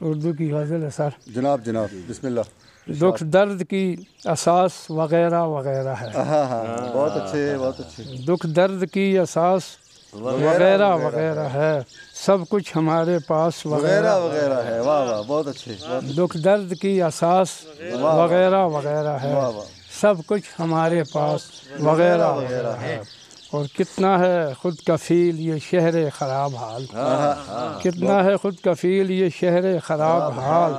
اردو کی غزل ہے سر۔ جناب جناب بسم اللہ۔ دکھ درد کی اساس وغیرہ وغیرہ ہے۔ ہاں ہاں بہت اچھے بہت اچھے۔ دکھ درد کی اساس وغیرہ وغیرہ ہے، سب کچھ ہمارے پاس وغیرہ وغیرہ ہے۔ واہ واہ بہت اچھے۔ دکھ درد کی اساس وغیرہ وغیرہ ہے، سب کچھ ہمارے پاس وغیرہ وغیرہ ہے۔ اور کتنا ہے خود کفیل یہ شہر خراب حال، کتنا ہے خود کفیل یہ شہر خراب حال،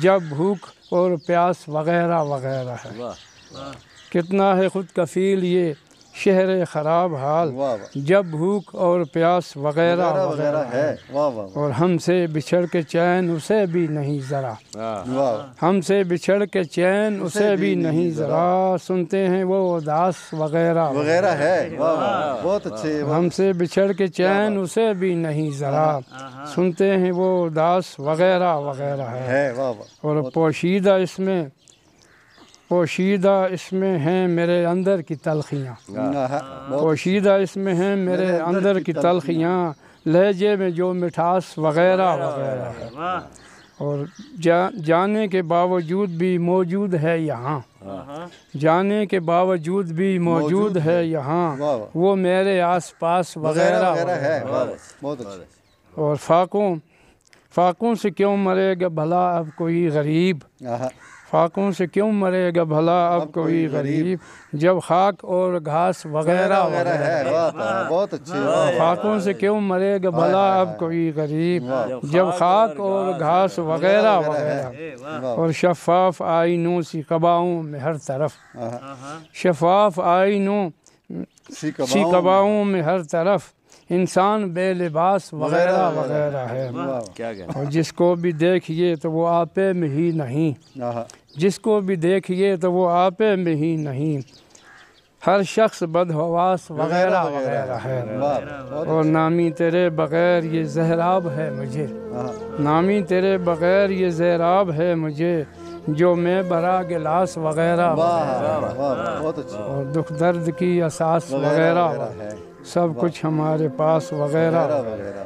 جب بھوک اور پیاس وغیرہ وغیرہ ہے۔ کتنا ہے خود کفیل یہ شہر خراب حال، جب بھوک اور پیاس وغیرہ وغیرہ ہے۔ اور ہم سے بچھڑ کے چین اسے بھی نہیں ذرا، ہم سے بچھڑ کے چین اسے بھی نہیں ذرا، سنتے ہیں وہ اداس وغیرہ وغیرہ ہے۔ بہت اچھے۔ ہم سے بچھڑ کے چین اسے بھی نہیں ذرا، سنتے ہیں وہ اداس وغیرہ وغیرہ ہے۔ اور پوشیدہ اس میں ہیں میرے اندر کی تلخیاں، پوشیدہ اس میں ہیں میرے اندر کی تلخیاں، لہجے میں جو مٹھاس وغیرہ وغیرہ ہے۔ اور جانے کے باوجود بھی موجود ہے یہاں، جانے کے باوجود بھی موجود ہے یہاں، وہ میرے آس پاس وغیرہ وغیرہ۔ اور فاقوں سے کیوں مرے گا بھلا اب کوئی غریب، فاقوں سے کیوں مرے گا بھلا اب کوئی غریب، جب خاک اور گھاس وغیرہ وغیرہ ہے۔ بہت اچھے۔ فاقوں سے کیوں مرے گا بھلا اب کوئی غریب، جب خاک اور گھاس وغیرہ وغیرہ۔ اور شفاف آئینوں سی قباؤں میں ہر طرف، شفاف آئینوں سی قباؤں میں ہر طرف، انسان بے لباس وغیرہ وغیرہ ہے۔ اور جس کو بھی دیکھیے تو وہ آپے میں ہی نہیں، جس کو بھی دیکھیے تو وہ آپے میں ہی نہیں، ہر شخص بدحواس وغیرہ وغیرہ ہے۔ اور نامی تیرے بغیر یہ زہراب ہے مجھے، نامی تیرے بغیر یہ زہراب ہے مجھے، جو میں برا گلاس وغیرہ وغیرہ۔ اور دکھ درد کی اساس وغیرہ، سب کچھ ہمارے پاس وغیرہ وغیرہ۔